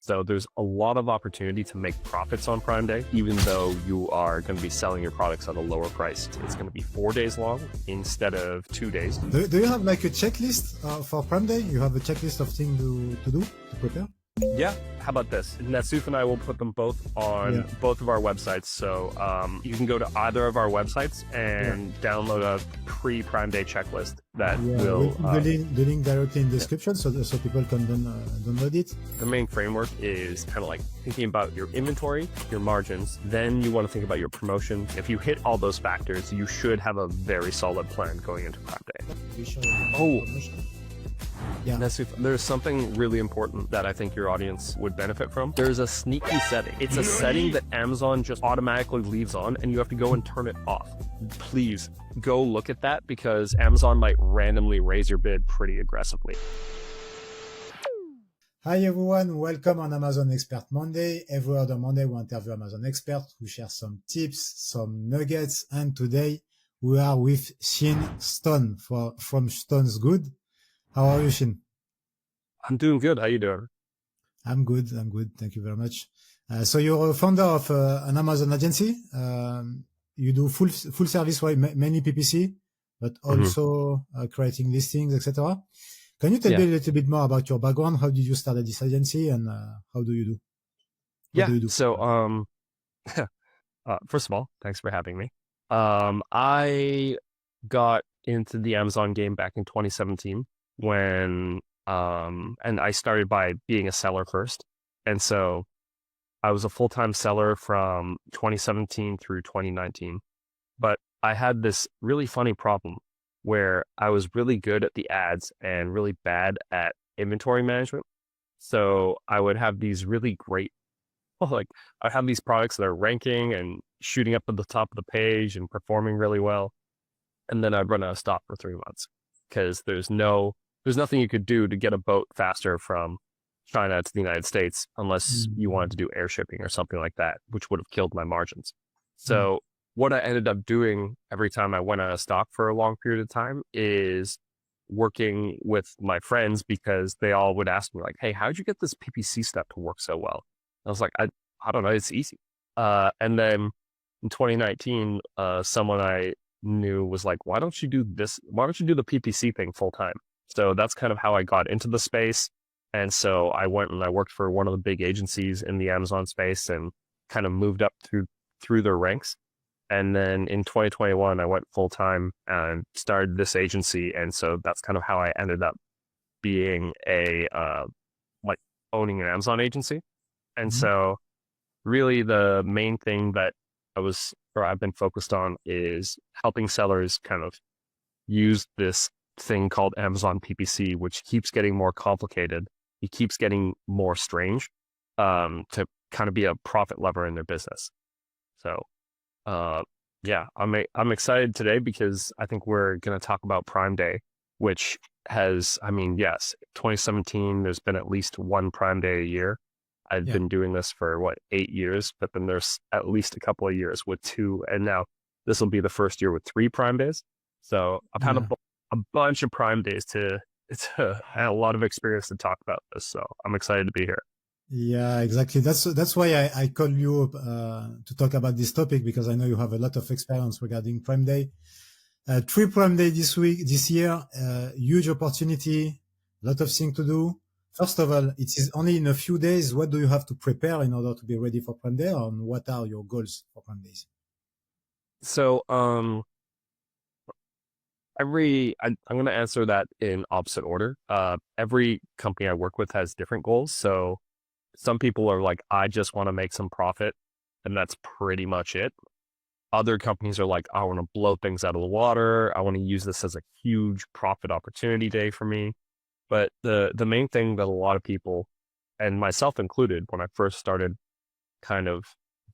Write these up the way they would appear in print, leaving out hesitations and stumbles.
So there's a lot of opportunity to make profits on Prime Day, even though you are going to be selling your products at a lower price. It's going to be 4 days long instead of 2 days. Do you have like a checklist for Prime Day? You have a checklist of things to do, to prepare? Yeah. How about this? Nassuf and I will put them both on both of our websites. So you can go to either of our websites and download a pre-Prime Day checklist that will... the link directly in the description so people can download it. The main framework is kind of like thinking about your inventory, your margins. Then you want to think about your promotion. If you hit all those factors, you should have a very solid plan going into Prime Day. Yeah. Nassuf, there's something really important that I think your audience would benefit from. There's a sneaky setting. It's a setting that Amazon just automatically leaves on and you have to go and turn it off. Please go look at that because Amazon might randomly raise your bid pretty aggressively. Hi everyone, welcome on Amazon Expert Monday. Every other Monday we interview Amazon experts who share some tips, some nuggets, and today we are with Shin Stone from Stone's Good. How are you, Shin? I'm doing good. How you doing? I'm good. Thank you very much. So you're a founder of an Amazon agency. You do full service, mainly PPC, but also creating listings, etc. Can you tell me a little bit more about your background? How did you start this agency, and how do you do? What do you do? So first of all, thanks for having me. I got into the Amazon game back in 2017. When and I started by being a seller first. And so I was a full-time seller from 2017 through 2019. But I had this really funny problem where I was really good at the ads and really bad at inventory management. So I would have these really great, I have these products that are ranking and shooting up at the top of the page and performing really well. And then I'd run out of stock for 3 months because there's nothing you could do to get a boat faster from China to the United States unless you wanted to do air shipping or something like that, which would have killed my margins. So what I ended up doing every time I went out of stock for a long period of time is working with my friends because they all would ask me like, hey, how'd you get this PPC stuff to work so well? I was like, I don't know, it's easy. And then in 2019, someone I knew was like, why don't you do this? Why don't you do the PPC thing full time? So that's kind of how I got into the space. And so I went and I worked for one of the big agencies in the Amazon space and kind of moved up through their ranks. And then in 2021, I went full time and started this agency. And so that's kind of how I ended up being owning an Amazon agency. And so really the main thing that I've been focused on is helping sellers kind of use this thing called Amazon PPC, which keeps getting more complicated. It keeps getting more strange to kind of be a profit lever in their business. So I'm excited today because I think we're going to talk about Prime Day, which has, 2017, there's been at least one Prime Day a year. I've been doing this for 8 years, but then there's at least a couple of years with 2. And now this will be the first year with 3 Prime Days. So I've had a bunch of Prime Days I had a lot of experience to talk about this. So I'm excited to be here. Yeah, exactly. That's why I called you up, to talk about this topic, because I know you have a lot of experience regarding Prime Day. 3 Prime Day this year, huge opportunity, a lot of things to do. First of all, it is only in a few days. What do you have to prepare in order to be ready for Prime Day, and what are your goals for Prime Days? So, I'm going to answer that in opposite order. Every company I work with has different goals. So some people are like, I just want to make some profit, and that's pretty much it. Other companies are like, I want to blow things out of the water. I want to use this as a huge profit opportunity day for me. But the main thing that a lot of people, and myself included, when I first started kind of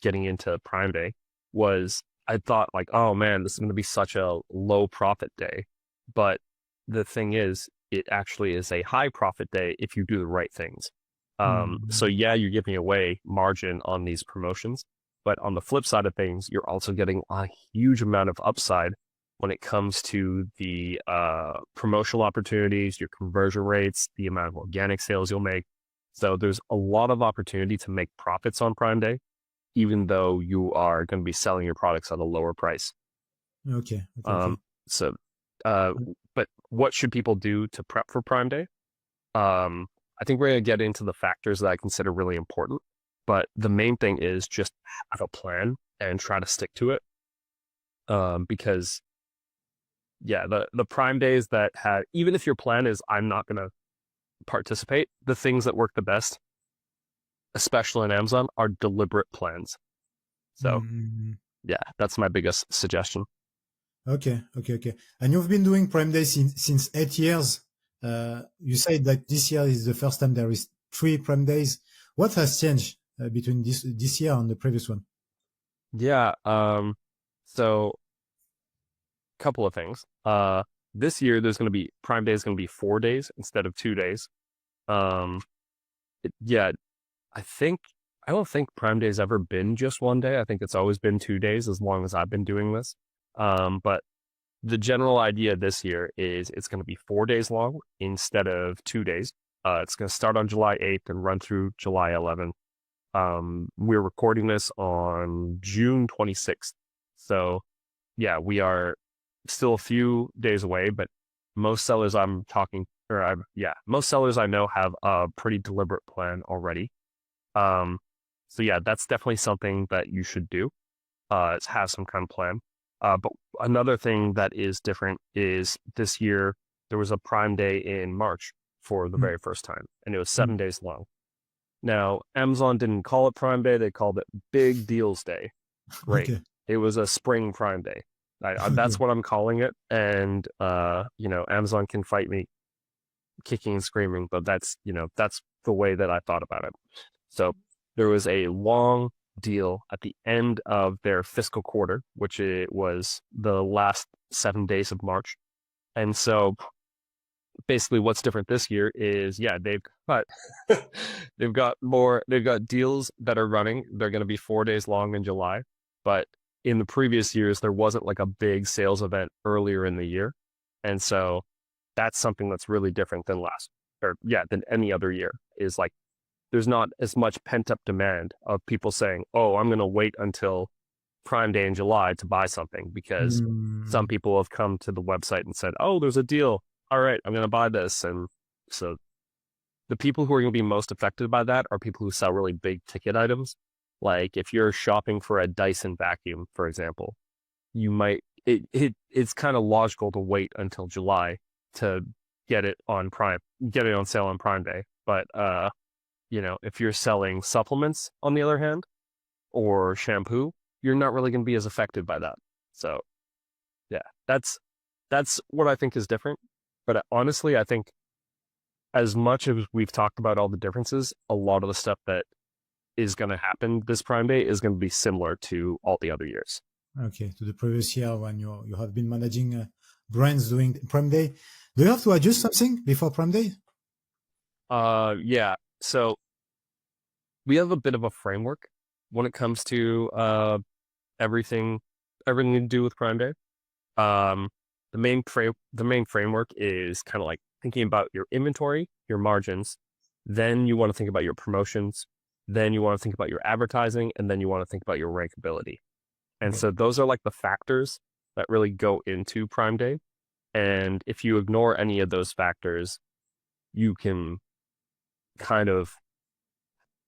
getting into Prime Day, was I thought like, oh man, this is going to be such a low profit day. But the thing is, it actually is a high profit day if you do the right things. So yeah, you're giving away margin on these promotions, but on the flip side of things, you're also getting a huge amount of upside when it comes to the promotional opportunities, your conversion rates, the amount of organic sales you'll make. So there's a lot of opportunity to make profits on Prime Day, even though you are going to be selling your products at a lower price. Okay, okay, okay. Um, so, uh, but what should people do to prep for Prime Day? I think we're going to get into the factors that I consider really important, but the main thing is just have a plan and try to stick to it. Because yeah, the Prime Days that had, even if your plan is I'm not going to participate, the things that work the best, especially on Amazon, are deliberate plans. So Mm. yeah, that's my biggest suggestion. Okay, okay, okay. And you've been doing Prime Day since 8 years. You said that this year is the first time there is three Prime Days. What has changed between this year and the previous one? Yeah. So couple of things. This year there's going to be Prime Day is going to be 4 days instead of 2 days. Um, yeah, I think I don't think Prime Day's ever been just one day. I think it's always been 2 days as long as I've been doing this. But the general idea this year is it's going to be 4 days long instead of 2 days. It's going to start on July 8th and run through July 11th. We're recording this on June 26th. So yeah, we are still a few days away, but most sellers I'm talking, most sellers I know have a pretty deliberate plan already. Um, so yeah, that's definitely something that you should do. Is have some kind of plan. But another thing that is different is this year there was a Prime Day in March for the Mm, very first time, and it was mm. 7 days long. Now, Amazon didn't call it Prime Day; they called it Big Deals Day. Great. Okay, It was a spring Prime Day. okay. That's what I'm calling it. And Amazon can fight me kicking and screaming, but that's the way that I thought about it. So there was a long deal at the end of their fiscal quarter, which it was the last 7 days of March. And so basically what's different this year is got they've got deals that are running. They're going to be 4 days long in July, but in the previous years there wasn't like a big sales event earlier in the year, and so that's something that's really different than any other year. Is like there's not as much pent up demand of people saying, oh, I'm going to wait until Prime Day in July to buy something, because some Mm, people have come to the website and said, oh, there's a deal. All right, I'm going to buy this. And so the people who are going to be most affected by that are people who sell really big ticket items. Like if you're shopping for a Dyson vacuum, for example, it's kind of logical to wait until July to get it on sale on Prime Day. But if you're selling supplements on the other hand, or shampoo, you're not really going to be as affected by that. So yeah, that's what I think is different. But honestly, I think as much as we've talked about all the differences, a lot of the stuff that is going to happen this Prime Day is going to be similar to all the other years. okay, to the previous year when you have been managing brands doing Prime Day. Do you have to adjust something before Prime Day? Yeah. So we have a bit of a framework when it comes to everything everything to do with Prime Day. Um, the main framework is kind of like thinking about your inventory, your margins. Then you want to think about your promotions. Then you want to think about your advertising, and then you want to think about your rankability. And Okay, so those are like the factors that really go into Prime Day. And if you ignore any of those factors, you can kind of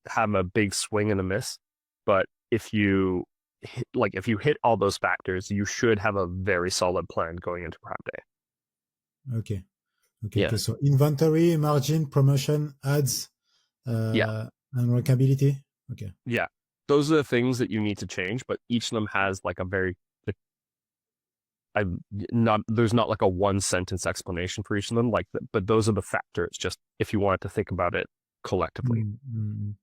have a big swing and a miss. But if you hit all those factors, you should have a very solid plan going into Prime Day. okay, okay, Yeah. okay. So inventory, margin, promotion, ads, Yeah. and workability. Okay, Yeah. Those are the things that you need to change, but each of them has like a very I not there's not like a one sentence explanation for each of them, but those are the factors, just if you wanted to think about it collectively. mm, mm.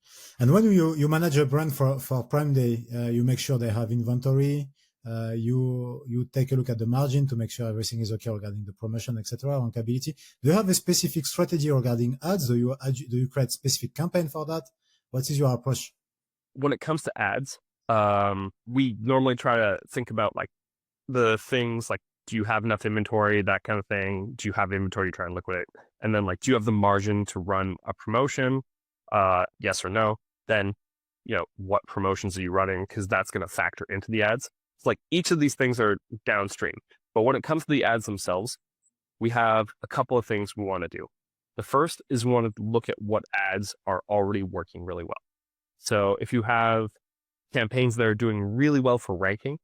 And when you manage a brand for Prime Day, you make sure they have inventory. You take a look at the margin to make sure everything is okay regarding the promotion, etc. Rankability. Do you have a specific strategy regarding ads? Do you create specific campaign for that? What is your approach? When it comes to ads, we normally try to think about like the things like, do you have enough inventory, that kind of thing? Do you have inventory you try and liquidate? And then like, do you have the margin to run a promotion? yes or no. Then, what promotions are you running? Because that's going to factor into the ads. It's like each of these things are downstream. But when it comes to the ads themselves, we have a couple of things we want to do. The first is we want to look at what ads are already working really well. So if you have campaigns that are doing really well for ranking,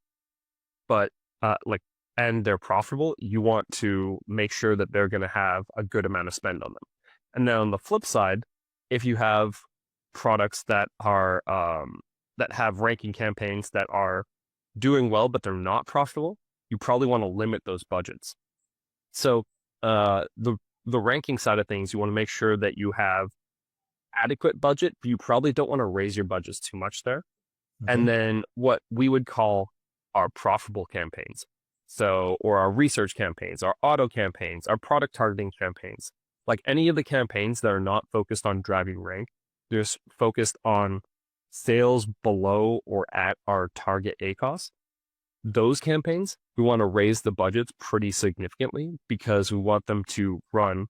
but and they're profitable, you want to make sure that they're going to have a good amount of spend on them. And then on the flip side, if you have products that are that have ranking campaigns that are doing well but they're not profitable, you probably want to limit those budgets. So the ranking side of things, you want to make sure that you have adequate budget, but you probably don't want to raise your budgets too much there. Okay. And then what we would call our profitable campaigns. So, or our research campaigns, our auto campaigns, our product targeting campaigns, like any of the campaigns that are not focused on driving rank, they're just focused on sales below or at our target ACOS. Those campaigns, we want to raise the budgets pretty significantly because we want them to run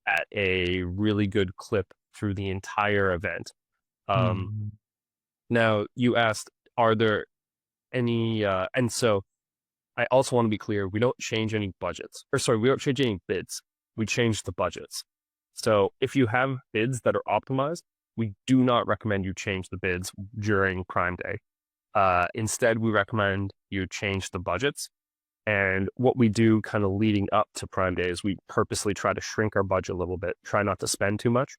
at a really good clip through the entire event. Mm. Now, you asked, are there any, and so I also want to be clear, we don't change any budgets. Or sorry, we don't change any bids. We change the budgets. So if you have bids that are optimized, we do not recommend you change the bids during Prime Day. Instead, we recommend you change the budgets. And what we do kind of leading up to Prime Day is we purposely try to shrink our budget a little bit, try not to spend too much.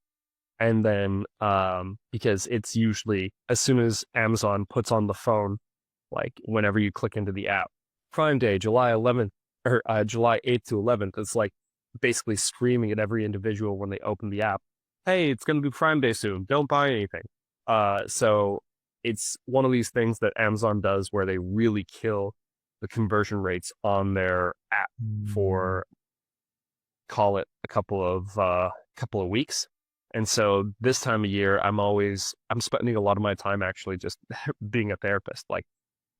And then because it's usually as soon as Amazon puts on the phone, like whenever you click into the app, Prime Day, July 11th or July 8th to 11th, it's like basically screaming at every individual when they open the app, hey, it's going to be Prime Day soon. Don't buy anything. So it's one of these things that Amazon does where they really kill the conversion rates on their app for, call it a couple of weeks. And so this time of year, I'm spending a lot of my time actually just being a therapist. Like,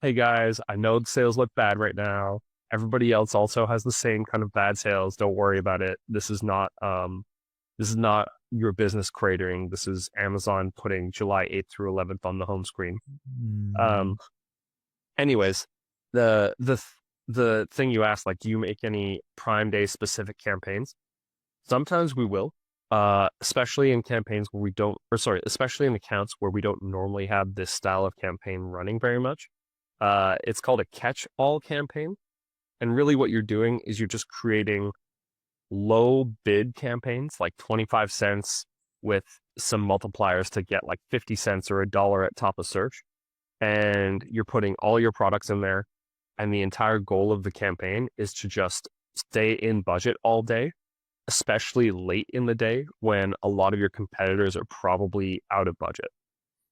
hey guys, I know the sales look bad right now. Everybody else also has the same kind of bad sales. Don't worry about it. This is not your business cratering. This is Amazon putting July 8th through 11th on the home screen. Anyways, the thing you asked, like, do you make any Prime Day specific campaigns? Sometimes we will, especially in campaigns where we don't, or sorry, especially in accounts where we don't normally have this style of campaign running very much. It's called a catch-all campaign. And really what you're doing is you're just creating low bid campaigns, like 25 cents with some multipliers to get like 50 cents or $1 at top of search. And you're putting all your products in there. And the entire goal of the campaign is to just stay in budget all day, especially late in the day when a lot of your competitors are probably out of budget.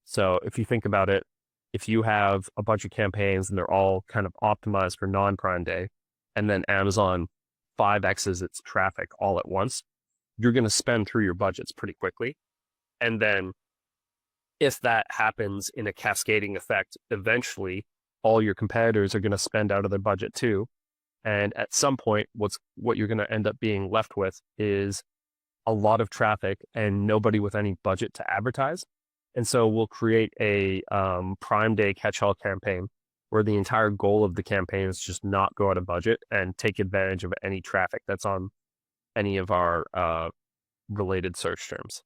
So if you think about it, if you have a bunch of campaigns and they're all kind of optimized for non-Prime Day, and then Amazon 5x's its traffic all at once, you're going to spend through your budgets pretty quickly. And then if that happens in a cascading effect, eventually all your competitors are going to spend out of their budget too. And at some point, what you're going to end up being left with is a lot of traffic and nobody with any budget to advertise. And so we'll create a Prime Day catch-all campaign where the entire goal of the campaign is just not go out of budget and take advantage of any traffic that's on any of our related search terms.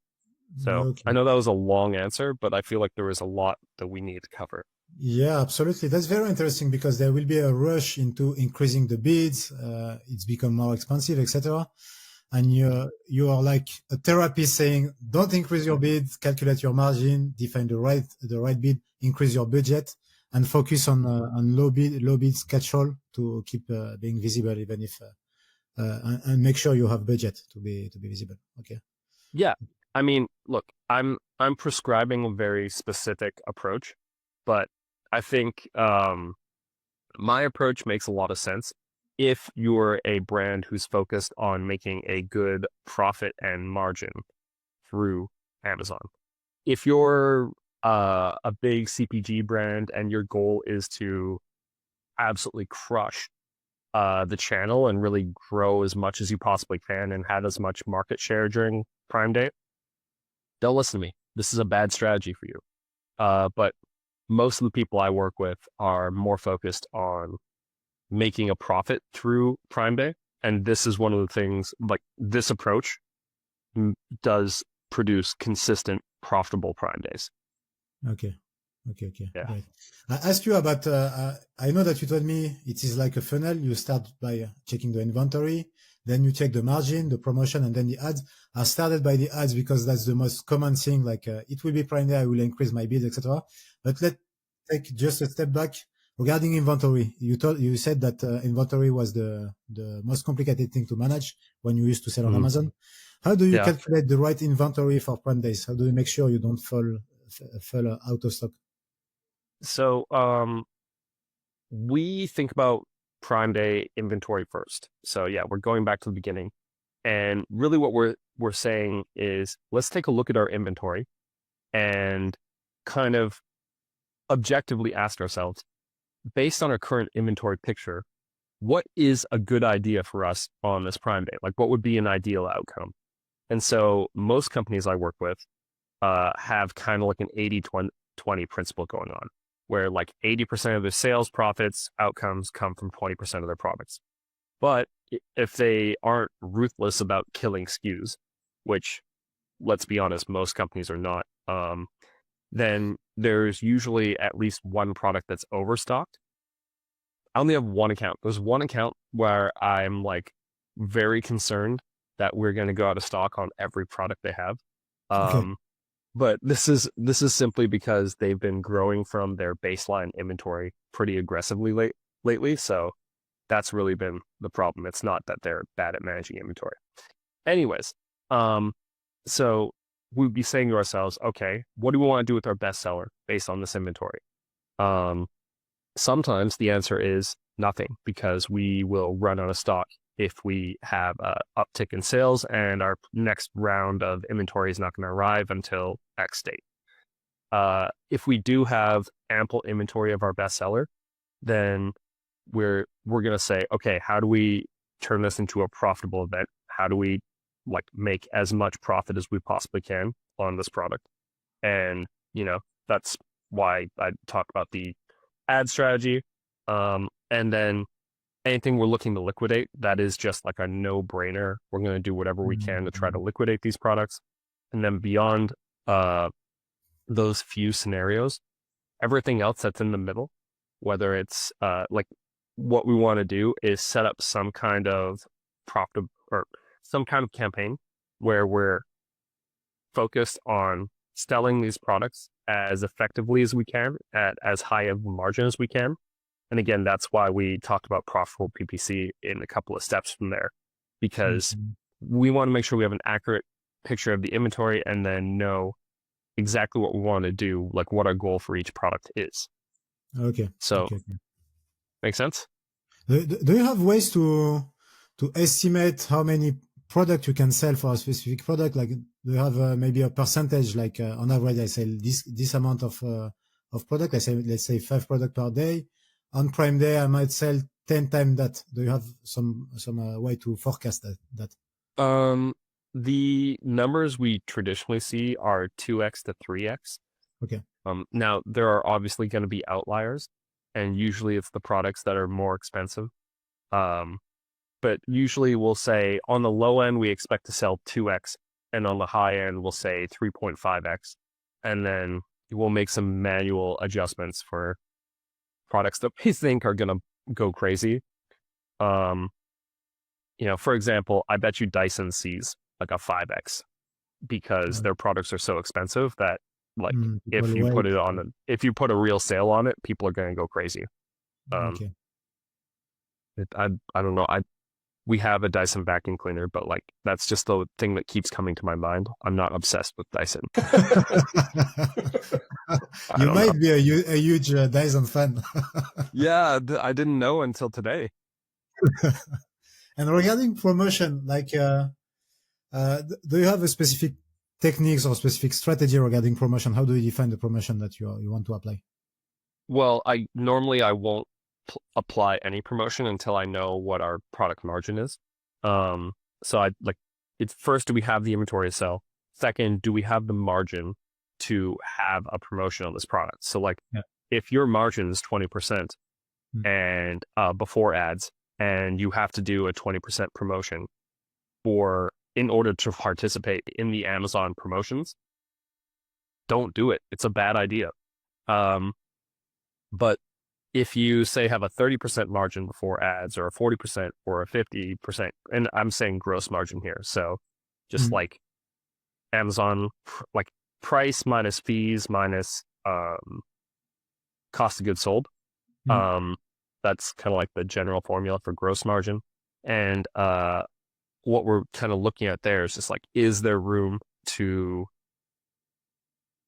So Okay. I know that was a long answer, but I feel like there was a lot that we need to cover. Yeah, absolutely. That's very interesting because there will be a rush into increasing the bids. It's become more expensive, etc. And you are like a therapist saying, don't increase your bid, calculate your margin, define the right bid, increase your budget, and focus on low bids catch all to keep being visible, even if and make sure you have budget to be visible. Okay. Yeah, I mean, look, I'm prescribing a very specific approach, but I think my approach makes a lot of sense if you're a brand who's focused on making a good profit and margin through Amazon. If you're a big CPG brand and your goal is to absolutely crush the channel and really grow as much as you possibly can and have as much market share during Prime Day, don't listen to me. this is a bad strategy for you. But most of the people I work with are more focused on making a profit through Prime Day. And this is one of the things, like this approach does produce consistent, profitable Prime Days. Okay. Okay. Yeah. Great. I asked you about, I know that you told me it is like a funnel. You start by checking the inventory, then you check the margin, the promotion, and then the ads. I started by the ads because that's the most common thing. Like, it will be Prime Day, I will increase my bid, etc. But let's take just a step back regarding inventory. You said that inventory was the most complicated thing to manage when you used to sell on Mhm. Amazon. How do you Yeah. calculate the right inventory for Prime Days? How do you make sure you don't fall out of stock? So we think about Prime Day inventory first. So yeah, we're going back to the beginning. And really what we're saying is let's take a look at our inventory and kind of objectively ask ourselves, based on our current inventory picture, what is a good idea for us on this Prime Day? Like what would be an ideal outcome? And so most companies I work with have kind of like an 80-20 principle going on, where like 80% of their sales profits outcomes come from 20% of their products. But if they aren't ruthless about killing SKUs, which let's be honest, most companies are not, then there's usually at least one product that's overstocked. I only have one account. There's one account where I'm like very concerned that we're going to go out of stock on every product they have. Okay. Um, but this is simply because they've been growing from their baseline inventory pretty aggressively lately. So that's really been the problem. It's not that they're bad at managing inventory. Anyways, so we'd be saying to ourselves, okay, what do we want to do with our bestseller based on this inventory? Um, Sometimes the answer is nothing because we will run out of stock if we have a uptick in sales and our next round of inventory is not going to arrive until X date. If we do have ample inventory of our bestseller, then we're going to say, okay, how do we turn this into a profitable event? How do we like make as much profit as we possibly can on this product? And, that's why I talked about the ad strategy. And then anything we're looking to liquidate, that is just like a no-brainer. We're going to do whatever we can to try to Mhm. liquidate these products. And then beyond uh, those few scenarios, everything else that's in the middle, whether it's like what we want to do is set up some kind of profit or some kind of campaign where we're focused on selling these products as effectively as we can at as high of a margin as we can. And again, that's why we talked about profitable PPC in a couple of steps from there, because Mhm. we want to make sure we have an accurate picture of the inventory and then know exactly what we want to do, like what our goal for each product is. Okay. So, Okay. make sense? Do you have ways to estimate how many product you can sell for a specific product? Like, do you have maybe a percentage? Like, on average, I sell this amount of product. I say, let's say 5 product per day. On Prime Day, I might sell 10 times that. Do you have some way to forecast that? Um, the numbers we traditionally see are 2x to 3x. Okay. Now there are obviously going to be outliers, and usually it's the products that are more expensive. Um, but usually we'll say on the low end we expect to sell 2x, and on the high end we'll say 3.5x, and then we'll make some manual adjustments for products that we think are going to go crazy. Um, for example, I bet you Dyson sees like a 5x because Uh, their products are so expensive that like People wait. if you put a real sale on it, people are going to go crazy. Um, Okay. I don't know. We have a Dyson vacuum cleaner, but like that's just the thing that keeps coming to my mind. I'm not obsessed with Dyson. I You don't know. might be a huge Dyson fan. Yeah, I didn't know until today. And regarding promotion, like, do you have a specific techniques or specific strategy regarding promotion? How do you define the promotion that you want to apply? Well, I won't apply any promotion until I know what our product margin is. Um, so I like it's first, do we have the inventory to sell? Second, do we have the margin to have a promotion on this product. So like Yeah. if your margin is 20% Mm. and before ads, and you have to do a 20% promotion in order to participate in the Amazon promotions, don't do it. It's a bad idea. But if you say have a 30% margin before ads, or a 40% or a 50%, and I'm saying gross margin here, so just Mm. like Amazon, like price minus fees minus cost of goods sold. Mm. That's kind of like the general formula for gross margin. And what we're kind of looking at there is just like, is there room to,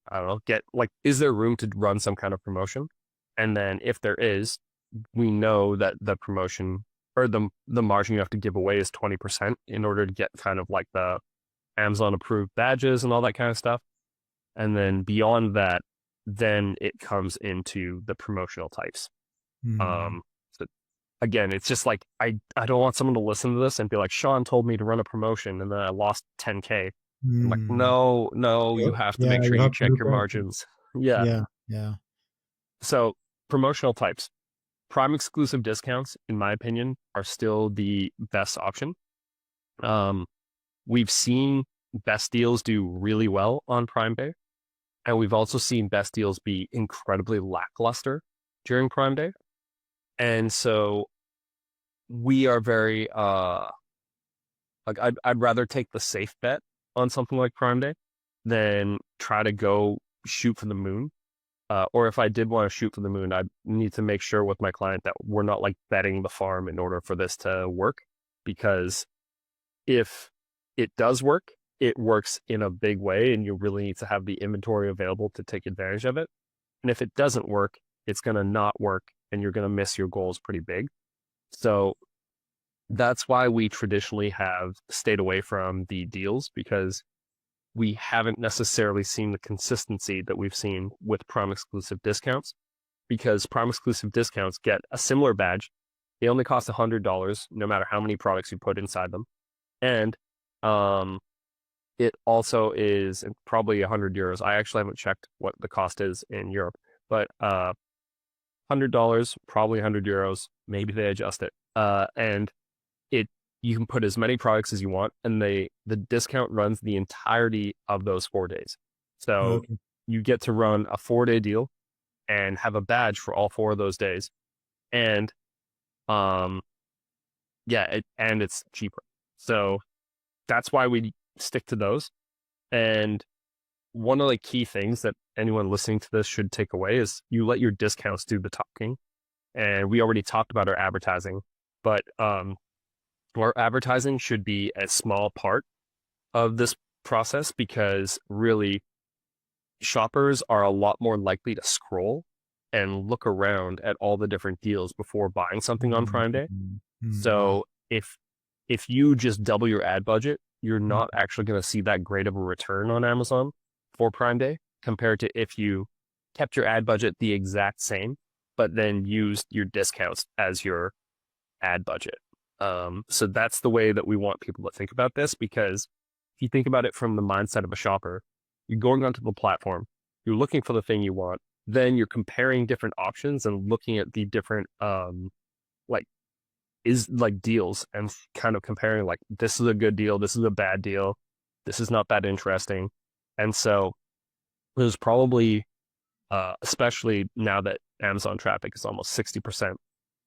I don't know, is there room to run some kind of promotion? And then if there is, we know that the promotion or the margin you have to give away is 20% in order to get kind of like the Amazon approved badges and all that kind of stuff. And then beyond that, then it comes into the promotional types. Mm. So again, it's just like, I don't want someone to listen to this and be like, Sean told me to run a promotion and then I lost 10K. I'm like, Mm. no, you have to Yeah, make sure you you have to check look your at. margins. Yeah. Yeah, yeah. So promotional types, Prime exclusive discounts, in my opinion, are still the best option. We've seen best deals do really well on Prime Day, and we've also seen best deals be incredibly lackluster during Prime Day. And so we are very like I'd rather take the safe bet on something like Prime Day than try to go shoot for the moon. Or if I did want to shoot for the moon, I need to make sure with my client that we're not like betting the farm in order for this to work. Because if it does work, it works in a big way, and you really need to have the inventory available to take advantage of it. And if it doesn't work, it's going to not work, and you're going to miss your goals pretty big. So that's why we traditionally have stayed away from the deals, because we haven't necessarily seen the consistency that we've seen with Prime exclusive discounts, because Prime exclusive discounts get a similar badge. They only cost $100 no matter how many products you put inside them. And it also is probably €100. I actually haven't checked what the cost is in Europe, but $100, probably €100. Maybe they adjust it. And you can put as many products as you want, and the discount runs the entirety of those 4 days. So Okay. you get to run a 4-day deal and have a badge for all 4 of those days. And and it's cheaper. So that's why we stick to those. And one of the key things that anyone listening to this should take away is you let your discounts do the talking. And we already talked about our advertising, but our advertising should be a small part of this process, because really shoppers are a lot more likely to scroll and look around at all the different deals before buying something on Prime Day. Wow. So if you just double your ad budget, you're Mm. not actually going to see that great of a return on Amazon for Prime Day, compared to if you kept your ad budget the exact same, but then used your discounts as your ad budget. So that's the way that we want people to think about this, because if you think about it from the mindset of a shopper, you're going onto the platform, you're looking for the thing you want, then you're comparing different options and looking at the different deals, and kind of comparing like, this is a good deal, this is a bad deal, this is not that interesting. And so there's probably especially now that Amazon traffic is almost 60%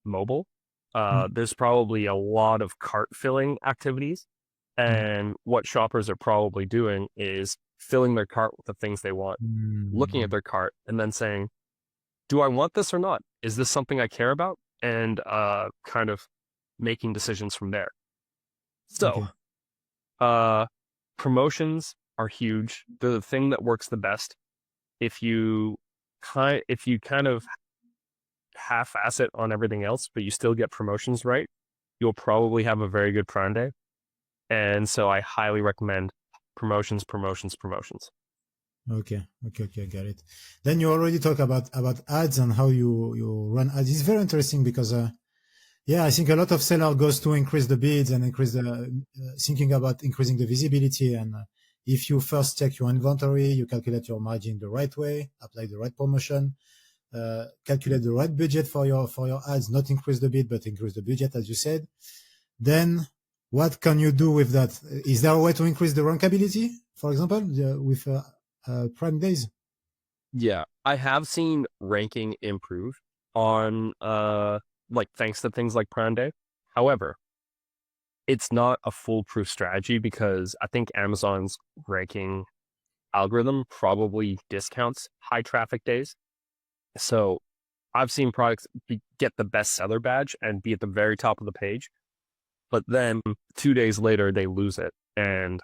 mobile, Mm. there's probably a lot of cart filling activities. Mm. And what shoppers are probably doing is filling their cart with the things they want, looking at Mm. their cart, and then saying, do I want this or not? Is this something I care about? And kind of making decisions from there. So, Okay. promotions are huge. They're the thing that works the best. If you kind of half-ass it on everything else, but you still get promotions right, you'll probably have a very good Prime Day. And so I highly recommend promotions, promotions, promotions. Okay. I got it. Then you already talk about ads and how you run ads. It's very interesting because yeah, I think a lot of seller goes to increase the bids and increase the thinking about increasing the visibility and if you first check your inventory, you calculate your margin the right way, apply the right promotion, calculate the right budget for your ads, not increase the bid, but increase the budget, as you said, then what can you do with that? Is there a way to increase the rankability, for example, with Prime Days? Yeah, I have seen ranking improve on like thanks to things like Prime Day. However, it's not a foolproof strategy because I think Amazon's ranking algorithm probably discounts high traffic days. So I've seen products get the bestseller badge and be at the very top of the page, but then 2 days later they lose it. And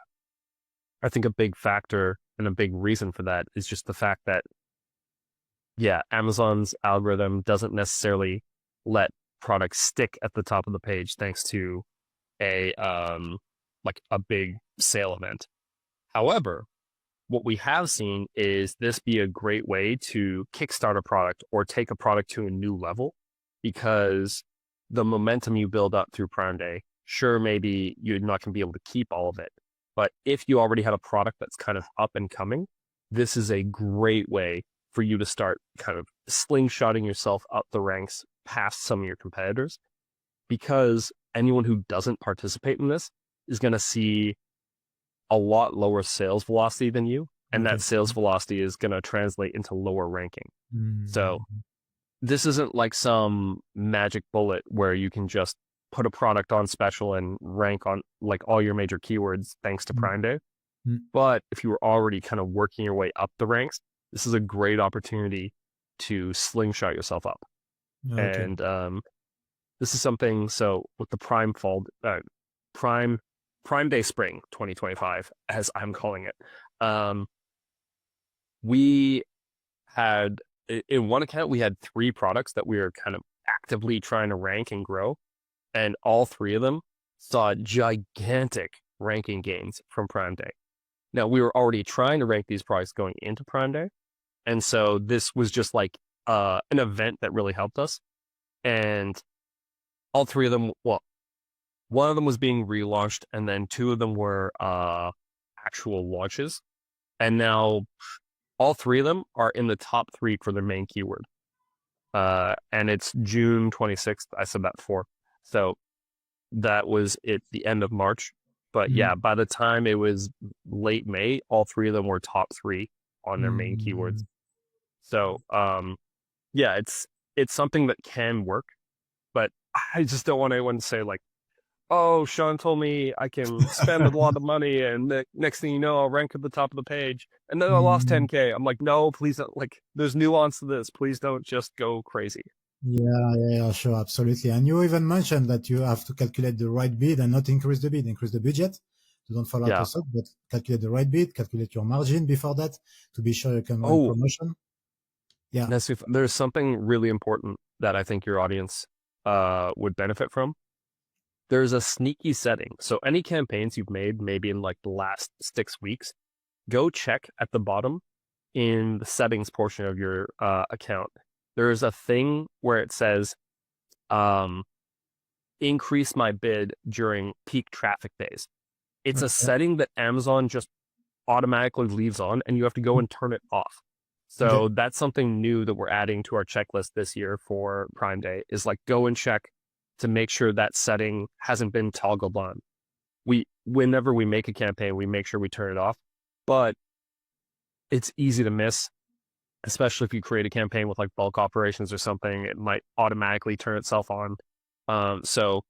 I think a big factor and a big reason for that is just the fact that, yeah, Amazon's algorithm doesn't necessarily let products stick at the top of the page thanks to a like a big sale event. However, what we have seen is this be a great way to kickstart a product or take a product to a new level, because the momentum you build up through Prime Day, sure, maybe you're not going to be able to keep all of it. But if you already have a product that's kind of up and coming, this is a great way for you to start kind of slingshotting yourself up the ranks past some of your competitors, because anyone who doesn't participate in this is going to see a lot lower sales velocity than you, and Okay. that sales velocity is going to translate into lower ranking. Mm-hmm. So this isn't like some magic bullet where you can just put a product on special and rank on like all your major keywords thanks to Prime Day. Mm-hmm. But if you were already kind of working your way up the ranks, this is a great opportunity to slingshot yourself up. Okay. And this is something, so with the Prime Day Spring 2025, as I'm calling it, we had, in one account, we had 3 products that we were kind of actively trying to rank and grow, and all 3 of them saw gigantic ranking gains from Prime Day. Now, we were already trying to rank these products going into Prime Day, and so this was just like an event that really helped us. And all 3 of them, well, one of them was being relaunched, and then 2 of them were actual launches. And now all 3 of them are in the top 3 for their main keyword. And it's June 26th. I said that before. So that was it, the end of March. But yeah, by the time it was late May, all 3 of them were top 3 on their main keywords. So yeah, it's something that can work, but I just don't want anyone to say like, oh, Sean told me I can spend a lot of money and the next thing you know, I'll rank at the top of the page. And then I lost 10K. I'm like, no, please don't. Like, there's nuance to this. Please don't just go crazy. Yeah, sure, absolutely. And you even mentioned that you have to calculate the right bid and not increase the bid, increase the budget. So don't fall out of it, but calculate the right bid, calculate your margin before that to be sure you can run promotion. Yeah. There's something really important that I think your audience would benefit from. There's a sneaky setting. So any campaigns you've made, maybe in like the last 6 weeks, go check at the bottom in the settings portion of your account. There's a thing where it says, increase my bid during peak traffic days. It's a setting that Amazon just automatically leaves on, and you have to go and turn it off. So that's something new that we're adding to our checklist this year for Prime Day, is like go and check to make sure that setting hasn't been toggled on. Whenever we make a campaign, we make sure we turn it off, but it's easy to miss, especially if you create a campaign with like bulk operations or something. It might automatically turn itself on. So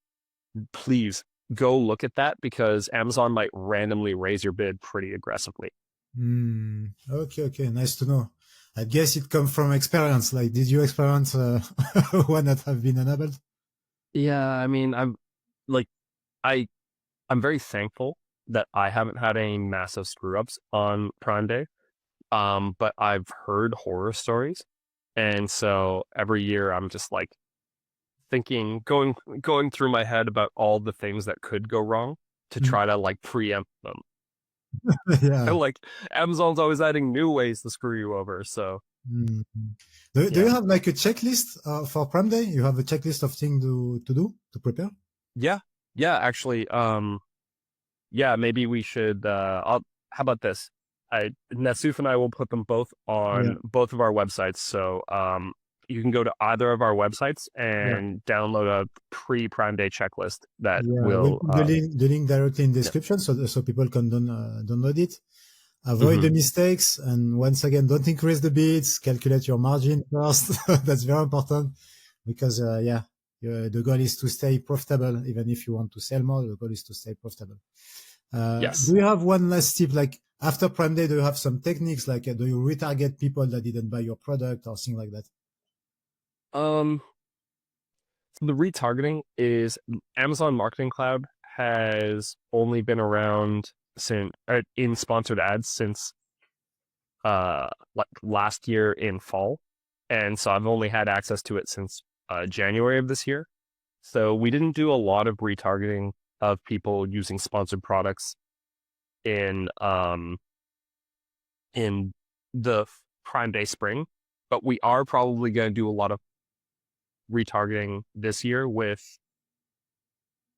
please go look at that, because Amazon might randomly raise your bid pretty aggressively. Okay. Nice to know. I guess it comes from experience. Like, did you experience one that have been enabled? Yeah, I mean, I'm very thankful that I haven't had any massive screw ups on Prime Day. But I've heard horror stories, and so every year I'm just like thinking, going through my head about all the things that could go wrong to try to like preempt them. Yeah. And like Amazon's always adding new ways to screw you over. So do you have like a checklist for Prime Day? You have a checklist of things to do to prepare? Yeah, actually, yeah, maybe we should how about this? Nassuf and I will put them both Yeah, on both of our websites. So you can go to either of our websites yeah, and download a pre-Prime Day checklist that yeah. We'll will put the link directly in yeah. description so people can download it. Avoid Hmm. the mistakes, and once again, don't increase the bids. Calculate your margin first. That's very important because the goal is to stay profitable. Even if you want to sell more, the goal is to stay profitable. Do Yes. you have one last tip? Like after Prime Day, do you have some techniques? Like do you retarget people that didn't buy your product or things like that? Um, so the retargeting is Amazon Marketing Cloud has only been around since in sponsored ads since like last year in fall, and so I've only had access to it since January of this year. So we didn't do a lot of retargeting of people using sponsored products in in the Prime Day spring, but we are probably going to do a lot of retargeting this year with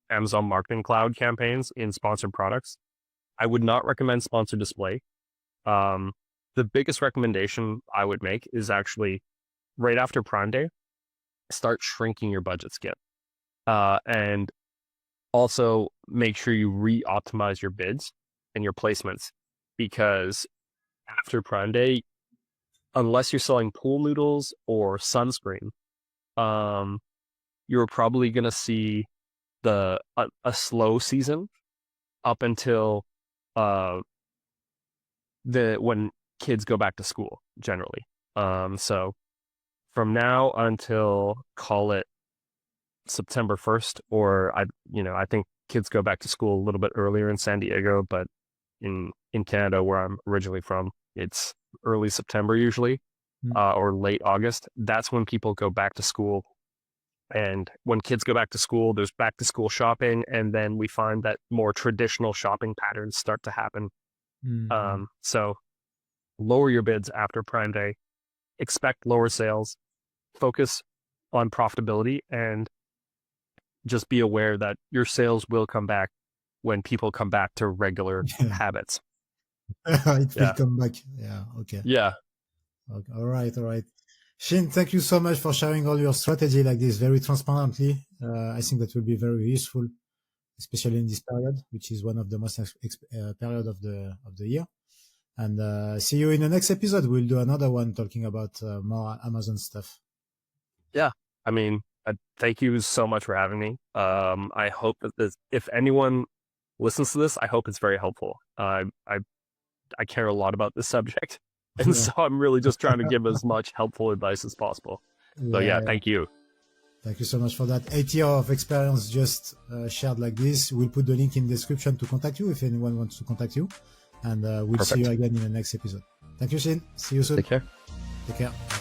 Amazon Marketing Cloud campaigns in sponsored products. I would not recommend sponsored display. Um, the biggest recommendation I would make is actually right after Prime Day, start shrinking your budget skip. And also make sure you re-optimize your bids and your placements because after Prime Day, unless you're selling pool noodles or sunscreen, um, you're probably going to see a slow season up until uh the when kids go back to school generally. So from now until call it September 1st, or I think kids go back to school a little bit earlier in San Diego, but in Canada where I'm originally from, it's early September usually, Mm, or late August. That's when people go back to school. And when kids go back to school, there's back to school shopping, and then we find that more traditional shopping patterns start to happen. mm, So lower your bids after Prime Day, expect lower sales, focus on profitability, and just be aware that your sales will come back when people come back to regular yeah. habits. It will Yeah. come back. Yeah. Okay. Yeah. Okay. All right. All right. Shane, thank you so much for sharing all your strategy like this very transparently. I think that will be very useful, especially in this period, which is one of the most period of the year. And see you in the next episode. We'll do another one talking about more Amazon stuff. Yeah. I mean, thank you so much for having me. I hope that if anyone listens to this, I hope it's very helpful. I care a lot about this subject. And Yeah. so I'm really just trying to give as much helpful advice as possible. So Yeah. yeah, Yeah. thank you. Thank you so much for that. 8 years of experience just shared like this. We'll put the link in the description to contact you if anyone wants to contact you. And we'll see you Perfect. again in the next episode. Thank you, Shane. See you soon. Take care. Take care.